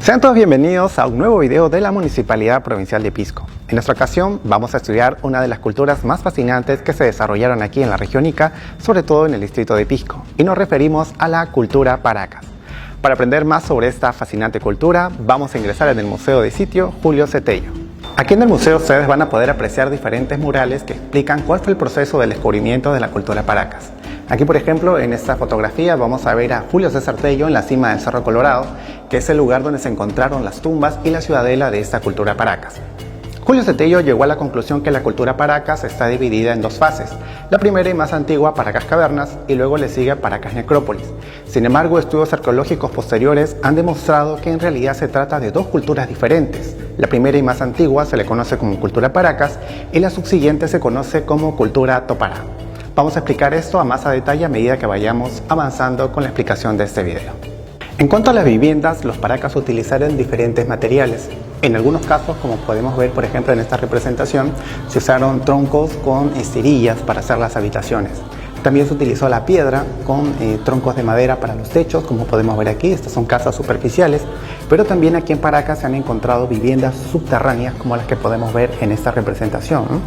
Sean todos bienvenidos a un nuevo video de la Municipalidad Provincial de Pisco. En esta ocasión vamos a estudiar una de las culturas más fascinantes que se desarrollaron aquí en la región Ica, sobre todo en el distrito de Pisco, y nos referimos a la cultura Paracas. Para aprender más sobre esta fascinante cultura, vamos a ingresar en el Museo de Sitio Julio Cetello. Aquí en el museo ustedes van a poder apreciar diferentes murales que explican cuál fue el proceso del descubrimiento de la cultura Paracas. Aquí, por ejemplo, en esta fotografía vamos a ver a Julio César Tello en la cima del Cerro Colorado, que es el lugar donde se encontraron las tumbas y la ciudadela de esta cultura Paracas. Julio Cetello llegó a la conclusión que la cultura Paracas está dividida en dos fases. La primera y más antigua, Paracas Cavernas, y luego le sigue Paracas Necrópolis. Sin embargo, estudios arqueológicos posteriores han demostrado que en realidad se trata de dos culturas diferentes. La primera y más antigua se le conoce como cultura Paracas y la subsiguiente se conoce como cultura Topará. Vamos a explicar esto a más a detalle a medida que vayamos avanzando con la explicación de este video. En cuanto a las viviendas, los Paracas utilizaron diferentes materiales. En algunos casos, como podemos ver por ejemplo en esta representación, se usaron troncos con estirillas para hacer las habitaciones. También se utilizó la piedra con troncos de madera para los techos, como podemos ver aquí. Estas son casas superficiales, pero también aquí en Paracas se han encontrado viviendas subterráneas como las que podemos ver en esta representación, ¿no?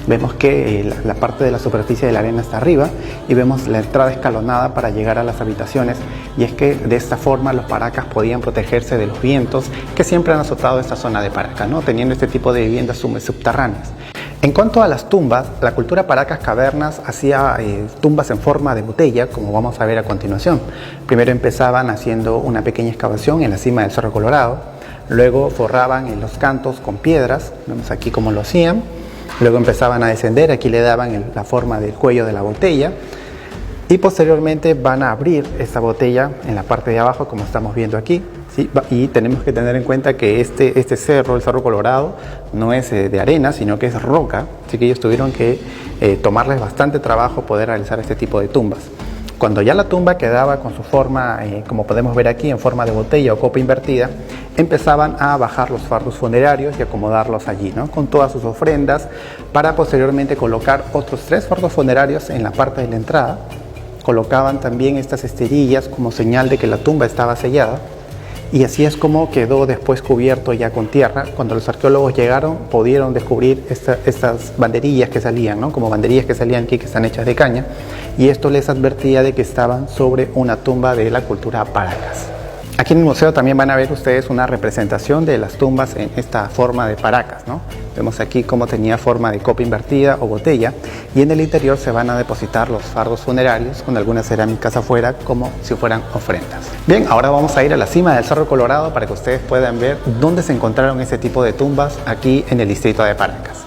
Vemos que la parte de la superficie de la arena está arriba y vemos la entrada escalonada para llegar a las habitaciones, y es que de esta forma los Paracas podían protegerse de los vientos que siempre han azotado esta zona de Paracas, ¿no? Teniendo este tipo de viviendas subterráneas. En cuanto a las tumbas, la cultura Paracas Cavernas hacía tumbas en forma de botella, como vamos a ver a continuación. Primero empezaban haciendo una pequeña excavación en la cima del Cerro Colorado, luego forraban en los cantos con piedras, vemos aquí cómo lo hacían. Luego empezaban a descender, aquí le daban la forma del cuello de la botella y posteriormente van a abrir esta botella en la parte de abajo, como estamos viendo aquí, ¿sí? Y tenemos que tener en cuenta que este cerro, el Cerro Colorado, no es de arena, sino que es roca, así que ellos tuvieron que tomarles bastante trabajo poder realizar este tipo de tumbas. Cuando ya la tumba quedaba con su forma, como podemos ver aquí, en forma de botella o copa invertida, empezaban a bajar los fardos funerarios y acomodarlos allí, ¿no? Con todas sus ofrendas, para posteriormente colocar otros 3 fardos funerarios en la parte de la entrada. Colocaban también estas esterillas como señal de que la tumba estaba sellada, y así es como quedó después cubierto ya con tierra. Cuando los arqueólogos llegaron, pudieron descubrir estas banderillas que salían, ¿no? Como banderillas que salían aquí, que están hechas de caña, y esto les advertía de que estaban sobre una tumba de la cultura Paracas. Aquí en el museo también van a ver ustedes una representación de las tumbas en esta forma de Paracas, ¿no? Vemos aquí cómo tenía forma de copa invertida o botella, y en el interior se van a depositar los fardos funerarios con algunas cerámicas afuera como si fueran ofrendas. Bien, ahora vamos a ir a la cima del Cerro Colorado para que ustedes puedan ver dónde se encontraron este tipo de tumbas aquí en el distrito de Paracas.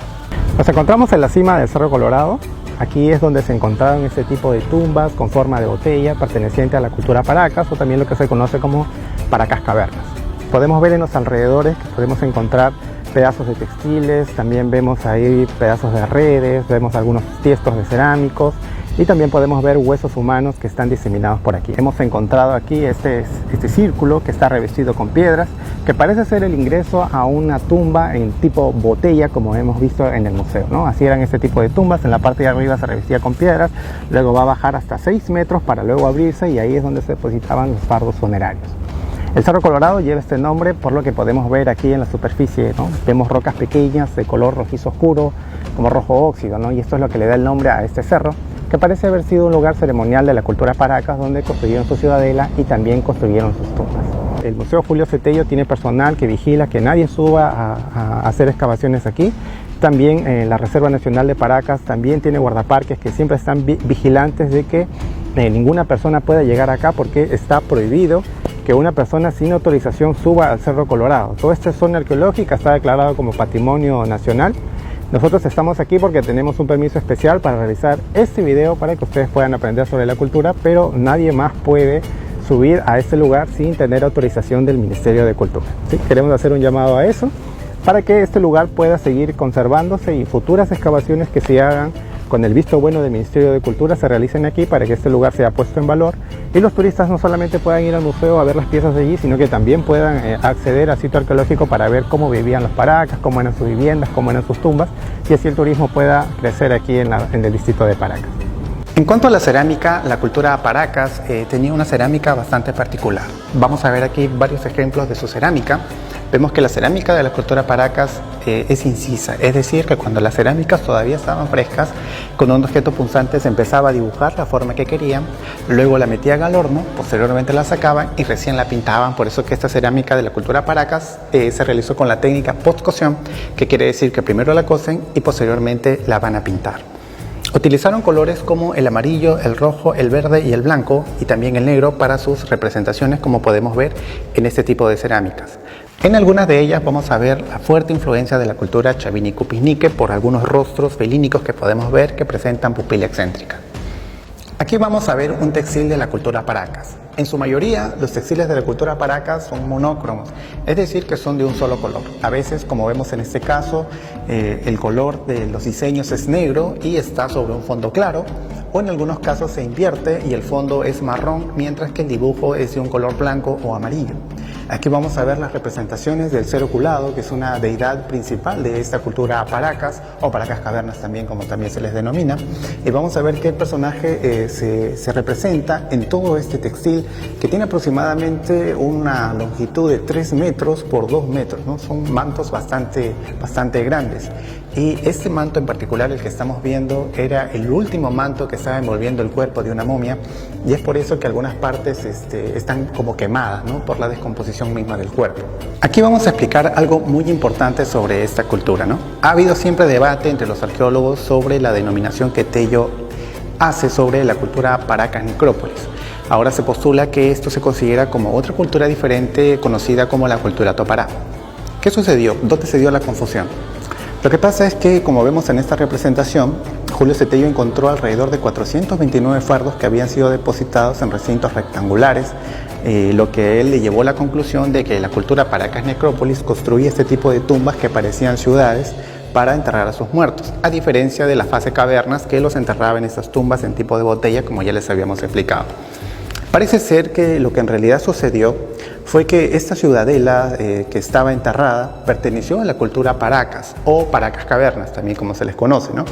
Nos encontramos en la cima del Cerro Colorado. Aquí es donde se encontraron este tipo de tumbas con forma de botella perteneciente a la cultura Paracas, o también lo que se conoce como Paracas Cavernas. Podemos ver en los alrededores que podemos encontrar pedazos de textiles, también vemos ahí pedazos de redes, vemos algunos tiestos de cerámicos, y también podemos ver huesos humanos que están diseminados por aquí. Hemos encontrado aquí este círculo que está revestido con piedras, que parece ser el ingreso a una tumba en tipo botella, como hemos visto en el museo, ¿no? Así eran este tipo de tumbas. En la parte de arriba se revestía con piedras, luego va a bajar hasta 6 metros para luego abrirse, y ahí es donde se depositaban los fardos funerarios. El Cerro Colorado lleva este nombre por lo que podemos ver aquí en la superficie, ¿no? Vemos rocas pequeñas de color rojizo oscuro, como rojo óxido, ¿no? Y esto es lo que le da el nombre a este cerro, que parece haber sido un lugar ceremonial de la cultura Paracas, donde construyeron su ciudadela y también construyeron sus tumbas. El Museo Julio Cetello tiene personal que vigila que nadie suba a hacer excavaciones aquí. También la Reserva Nacional de Paracas también tiene guardaparques que siempre están vigilantes de que ninguna persona pueda llegar acá, porque está prohibido que una persona sin autorización suba al Cerro Colorado. Toda esta zona arqueológica está declarada como Patrimonio Nacional. Nosotros estamos aquí porque tenemos un permiso especial para realizar este video para que ustedes puedan aprender sobre la cultura, pero nadie más puede subir a este lugar sin tener autorización del Ministerio de Cultura. ¿Sí? Queremos hacer un llamado a eso para que este lugar pueda seguir conservándose, y futuras excavaciones que se hagan con el visto bueno del Ministerio de Cultura se realicen aquí, para que este lugar sea puesto en valor y los turistas no solamente puedan ir al museo a ver las piezas de allí, sino que también puedan acceder al sitio arqueológico para ver cómo vivían los Paracas, cómo eran sus viviendas, cómo eran sus tumbas, y así el turismo pueda crecer aquí en el distrito de Paracas. En cuanto a la cerámica, la cultura Paracas tenía una cerámica bastante particular. Vamos a ver aquí varios ejemplos de su cerámica. Vemos que la cerámica de la cultura Paracas es incisa, es decir, que cuando las cerámicas todavía estaban frescas, con un objeto punzante se empezaba a dibujar la forma que querían, luego la metían al horno, posteriormente la sacaban y recién la pintaban. Por eso que esta cerámica de la cultura Paracas se realizó con la técnica post-cocción, que quiere decir que primero la cocen y posteriormente la van a pintar. Utilizaron colores como el amarillo, el rojo, el verde y el blanco, y también el negro para sus representaciones, como podemos ver en este tipo de cerámicas. En algunas de ellas vamos a ver la fuerte influencia de la cultura Chavini-Cupinique por algunos rostros felínicos que podemos ver que presentan pupila excéntrica. Aquí vamos a ver un textil de la cultura Paracas. En su mayoría, los textiles de la cultura Paracas son monócromos, es decir, que son de un solo color. A veces, como vemos en este caso, el color de los diseños es negro y está sobre un fondo claro, o en algunos casos se invierte y el fondo es marrón, mientras que el dibujo es de un color blanco o amarillo. Aquí vamos a ver las representaciones del ser oculado, que es una deidad principal de esta cultura Paracas, o Paracas Cavernas también, como también se les denomina. Y vamos a ver que el personaje se representa en todo este textil, que tiene aproximadamente una longitud de 3 metros por 2 metros, ¿no? Son mantos bastante grandes. Y este manto en particular, el que estamos viendo, era el último manto que estaba envolviendo el cuerpo de una momia, y es por eso que algunas partes están como quemadas, ¿no? Por la descomposición misma del cuerpo. Aquí vamos a explicar algo muy importante sobre esta cultura, ¿no? Ha habido siempre debate entre los arqueólogos sobre la denominación que Tello hace sobre la cultura Paracas Necrópolis. Ahora se postula que esto se considera como otra cultura diferente, conocida como la cultura Topará. ¿Qué sucedió? ¿Dónde se dio la confusión? Lo que pasa es que, como vemos en esta representación, Julio Cetello encontró alrededor de 429 fardos que habían sido depositados en recintos rectangulares, lo que él le llevó a la conclusión de que la cultura Paracas Necrópolis construía este tipo de tumbas que parecían ciudades para enterrar a sus muertos, a diferencia de la fase cavernas, que los enterraba en estas tumbas en tipo de botella, como ya les habíamos explicado. Parece ser que lo que en realidad sucedió fue que esta ciudadela que estaba enterrada perteneció a la cultura Paracas, o Paracas Cavernas, también como se les conoce, ¿no?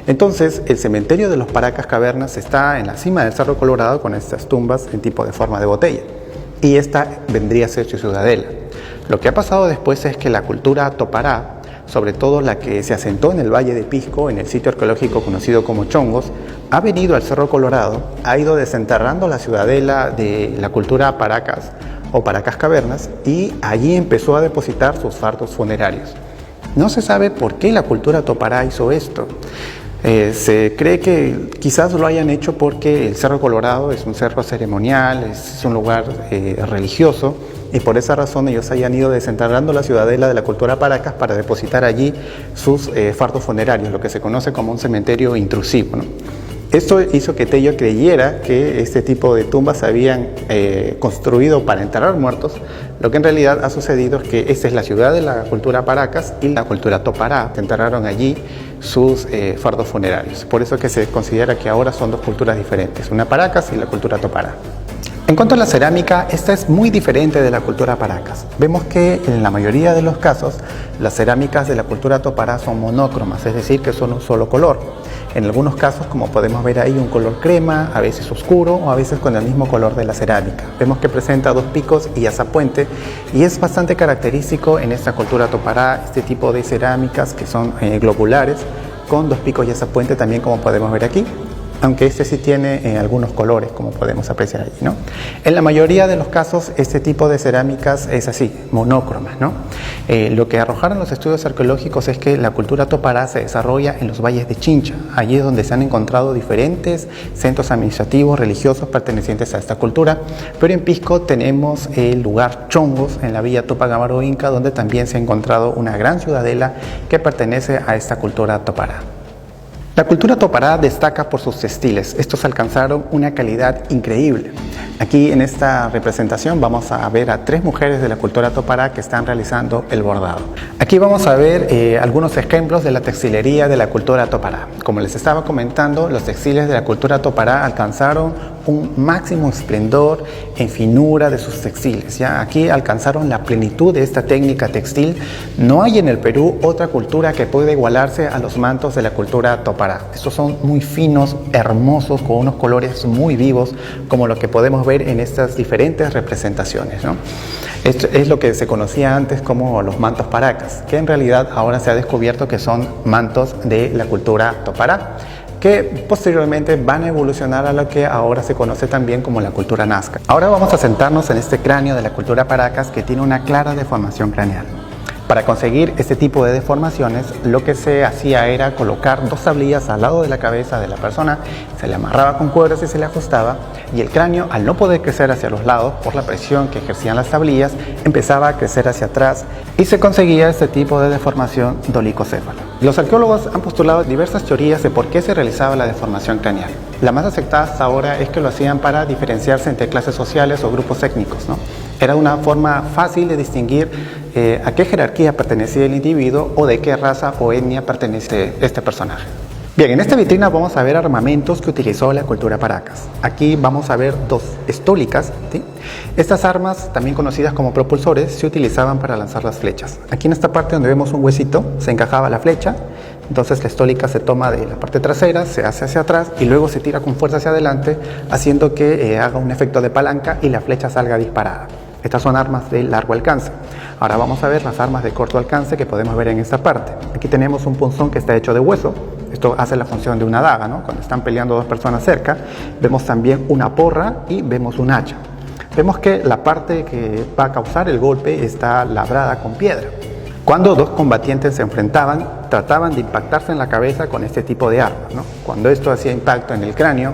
Entonces, el cementerio de los Paracas Cavernas está en la cima del Cerro Colorado con estas tumbas en tipo de forma de botella, y esta vendría a ser su ciudadela. Lo que ha pasado después es que la cultura Topará, sobre todo la que se asentó en el Valle de Pisco, en el sitio arqueológico conocido como Chongos, ha venido al Cerro Colorado, ha ido desenterrando la ciudadela de la cultura Paracas o Paracas Cavernas, y allí empezó a depositar sus fardos funerarios. No se sabe por qué la cultura Topará hizo esto. Se cree que quizás lo hayan hecho porque el Cerro Colorado es un cerro ceremonial, es un lugar religioso, y por esa razón ellos hayan ido desenterrando la ciudadela de la cultura Paracas para depositar allí sus fardos funerarios, lo que se conoce como un cementerio intrusivo, ¿no? Esto hizo que Tello creyera que este tipo de tumbas se habían construido para enterrar muertos. Lo que en realidad ha sucedido es que esta es la ciudad de la cultura Paracas y la cultura Topará. Se enterraron allí sus fardos funerarios. Por eso es que se considera que ahora son dos culturas diferentes, una Paracas y la cultura Topará. En cuanto a la cerámica, esta es muy diferente de la cultura Paracas. Vemos que en la mayoría de los casos las cerámicas de la cultura Topará son monócromas, es decir, que son un solo color. En algunos casos, como podemos ver ahí, un color crema, a veces oscuro o a veces con el mismo color de la cerámica. Vemos que presenta 2 picos y azapuente, y es bastante característico en esta cultura Topará este tipo de cerámicas que son globulares con 2 picos y azapuente, también como podemos ver aquí, aunque este sí tiene algunos colores, como podemos apreciar allí, ¿no? En la mayoría de los casos, este tipo de cerámicas es así, monócromas, ¿no? Lo que arrojaron los estudios arqueológicos es que la cultura Topará se desarrolla en los valles de Chincha. Allí es donde se han encontrado diferentes centros administrativos, religiosos pertenecientes a esta cultura, pero en Pisco tenemos el lugar Chongos, en la villa Tupac Amaru Inca, donde también se ha encontrado una gran ciudadela que pertenece a esta cultura Topará. La cultura Topará destaca por sus textiles. Estos alcanzaron una calidad increíble. Aquí en esta representación vamos a ver a 3 mujeres de la cultura Topará que están realizando el bordado. Aquí vamos a ver algunos ejemplos de la textilería de la cultura Topará. Como les estaba comentando, los textiles de la cultura Topará alcanzaron un máximo esplendor en finura de sus textiles. ¿Ya? Aquí alcanzaron la plenitud de esta técnica textil. No hay en el Perú otra cultura que pueda igualarse a los mantos de la cultura Topará. Estos son muy finos, hermosos, con unos colores muy vivos, como lo que podemos ver en estas diferentes representaciones, ¿no? Esto es lo que se conocía antes como los mantos paracas, que en realidad ahora se ha descubierto que son mantos de la cultura Topará, que posteriormente van a evolucionar a lo que ahora se conoce también como la cultura Nazca. Ahora vamos a sentarnos en este cráneo de la cultura Paracas, que tiene una clara deformación craneal. Para conseguir este tipo de deformaciones, lo que se hacía era colocar dos tablillas al lado de la cabeza de la persona, se le amarraba con cuerdas y se le ajustaba, y el cráneo, al no poder crecer hacia los lados por la presión que ejercían las tablillas, empezaba a crecer hacia atrás y se conseguía este tipo de deformación dolicocéfala. Los arqueólogos han postulado diversas teorías de por qué se realizaba la deformación craneal. La más aceptada hasta ahora es que lo hacían para diferenciarse entre clases sociales o grupos étnicos, ¿no? Era una forma fácil de distinguir a qué jerarquía pertenecía el individuo o de qué raza o etnia pertenece este personaje. Bien, en esta vitrina vamos a ver armamentos que utilizó la cultura Paracas. Aquí vamos a ver dos estólicas, ¿sí? Estas armas, también conocidas como propulsores, se utilizaban para lanzar las flechas. Aquí en esta parte donde vemos un huesito, se encajaba la flecha, entonces la estólica se toma de la parte trasera, se hace hacia atrás y luego se tira con fuerza hacia adelante, haciendo que haga un efecto de palanca y la flecha salga disparada. Estas son armas de largo alcance. Ahora vamos a ver las armas de corto alcance que podemos ver en esta parte. Aquí tenemos un punzón que está hecho de hueso. Esto hace la función de una daga, ¿no? Cuando están peleando dos personas cerca. Vemos también una porra y vemos un hacha. Vemos que la parte que va a causar el golpe está labrada con piedra. Cuando dos combatientes se enfrentaban, trataban de impactarse en la cabeza con este tipo de armas, ¿no? Cuando esto hacía impacto en el cráneo,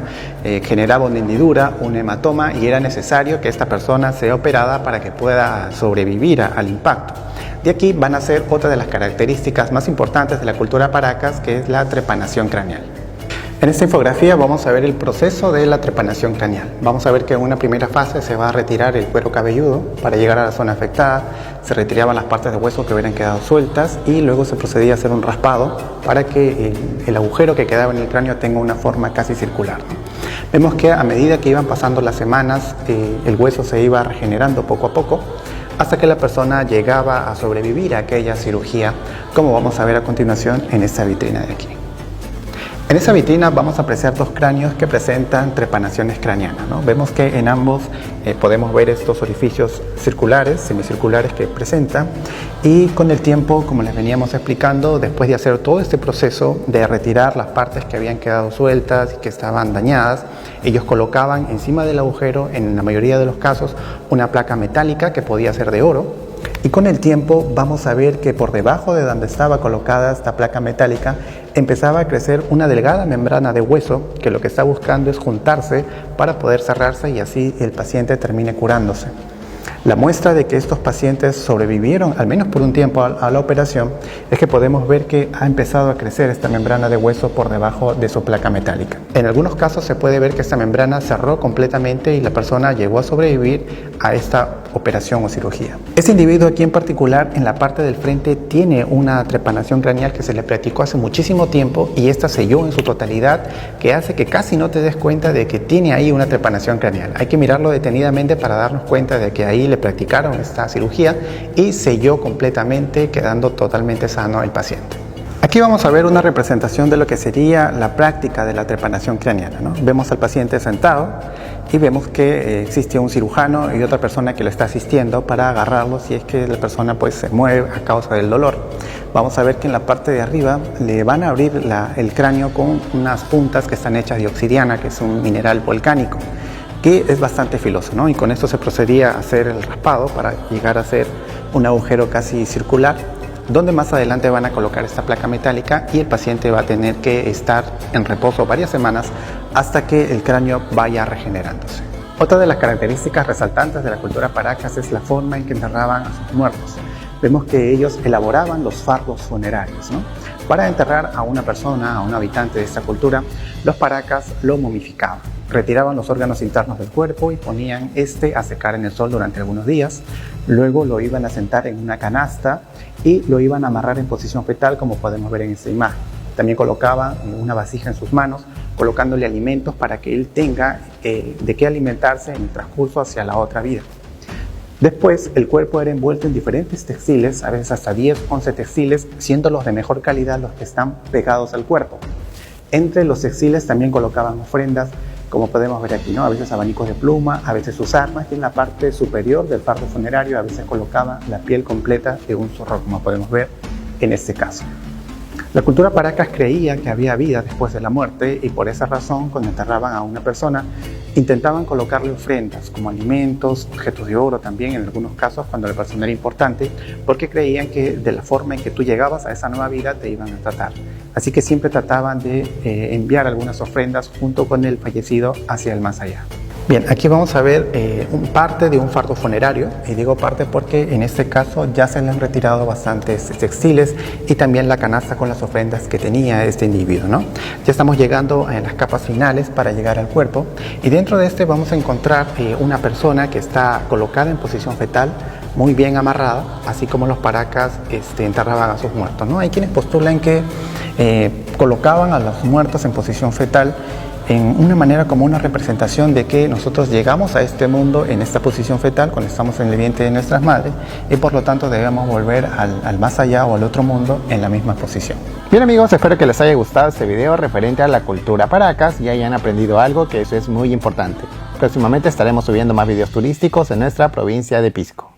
generaba una hendidura, un hematoma, y era necesario que esta persona sea operada para que pueda sobrevivir al impacto. De aquí van a ser otra de las características más importantes de la cultura Paracas, que es la trepanación craneal. En esta infografía vamos a ver el proceso de la trepanación craneal. Vamos a ver que en una primera fase se va a retirar el cuero cabelludo para llegar a la zona afectada, se retiraban las partes de hueso que hubieran quedado sueltas y luego se procedía a hacer un raspado para que el agujero que quedaba en el cráneo tenga una forma casi circular, ¿no? Vemos que a medida que iban pasando las semanas, el hueso se iba regenerando poco a poco, hasta que la persona llegaba a sobrevivir a aquella cirugía, como vamos a ver a continuación en esta vitrina de aquí. En esa vitrina vamos a apreciar dos cráneos que presentan trepanaciones craneanas, ¿no? Vemos que en ambos podemos ver estos orificios circulares, semicirculares que presentan, y con el tiempo, como les veníamos explicando, después de hacer todo este proceso de retirar las partes que habían quedado sueltas y que estaban dañadas, ellos colocaban encima del agujero, en la mayoría de los casos, una placa metálica que podía ser de oro. Y con el tiempo vamos a ver que por debajo de donde estaba colocada esta placa metálica empezaba a crecer una delgada membrana de hueso que lo que está buscando es juntarse para poder cerrarse y así el paciente termine curándose. La muestra de que estos pacientes sobrevivieron, al menos por un tiempo, a la operación, es que podemos ver que ha empezado a crecer esta membrana de hueso por debajo de su placa metálica. En algunos casos se puede ver que esta membrana cerró completamente y la persona llegó a sobrevivir a esta operación o cirugía. Este individuo aquí en particular, en la parte del frente, tiene una trepanación craneal que se le practicó hace muchísimo tiempo y esta selló en su totalidad, que hace que casi no te des cuenta de que tiene ahí una trepanación craneal. Hay que mirarlo detenidamente para darnos cuenta de que ahí le practicaron esta cirugía y selló completamente, quedando totalmente sano el paciente. Aquí vamos a ver una representación de lo que sería la práctica de la trepanación craneana, ¿no? Vemos al paciente sentado y vemos que existe un cirujano y otra persona que lo está asistiendo para agarrarlo si es que la persona pues se mueve a causa del dolor. Vamos a ver que en la parte de arriba le van a abrir el cráneo con unas puntas que están hechas de obsidiana, que es un mineral volcánico, que es bastante filoso, ¿no? Y con esto se procedía a hacer el raspado para llegar a hacer un agujero casi circular, donde más adelante van a colocar esta placa metálica y el paciente va a tener que estar en reposo varias semanas hasta que el cráneo vaya regenerándose. Otra de las características resaltantes de la cultura Paracas es la forma en que enterraban a sus muertos. Vemos que ellos elaboraban los fardos funerarios, ¿no? Para enterrar a una persona, a un habitante de esta cultura, los Paracas lo momificaban. Retiraban los órganos internos del cuerpo y ponían a secar en el sol durante algunos días. Luego lo iban a sentar en una canasta y lo iban a amarrar en posición fetal, como podemos ver en esta imagen. También colocaban una vasija en sus manos colocándole alimentos para que él tenga de qué alimentarse en el transcurso hacia la otra vida. Después, el cuerpo era envuelto en diferentes textiles, a veces hasta 10, 11 textiles, siendo los de mejor calidad los que están pegados al cuerpo. Entre los textiles también colocaban ofrendas, como podemos ver aquí, ¿no? A veces abanicos de pluma, a veces sus armas, y en la parte superior del fardo funerario a veces colocaban la piel completa de un zorro, como podemos ver en este caso. La cultura Paracas creía que había vida después de la muerte y por esa razón, cuando enterraban a una persona, intentaban colocarle ofrendas como alimentos, objetos de oro también en algunos casos cuando la persona era importante, porque creían que de la forma en que tú llegabas a esa nueva vida te iban a tratar. Así que siempre trataban de enviar algunas ofrendas junto con el fallecido hacia el más allá. Bien, aquí vamos a ver parte de un fardo funerario, y digo parte porque en este caso ya se le han retirado bastantes textiles y también la canasta con las ofrendas que tenía este individuo, ¿no? Ya estamos llegando a las capas finales para llegar al cuerpo, y dentro de este vamos a encontrar una persona que está colocada en posición fetal, muy bien amarrada, así como los Paracas enterraban a sus muertos, ¿no? Hay quienes postulan que colocaban a los muertos en posición fetal en una manera como una representación de que nosotros llegamos a este mundo en esta posición fetal cuando estamos en el vientre de nuestras madres, y por lo tanto debemos volver al más allá o al otro mundo en la misma posición. Bien amigos, espero que les haya gustado este video referente a la cultura Paracas y hayan aprendido algo, que eso es muy importante. Próximamente estaremos subiendo más videos turísticos en nuestra provincia de Pisco.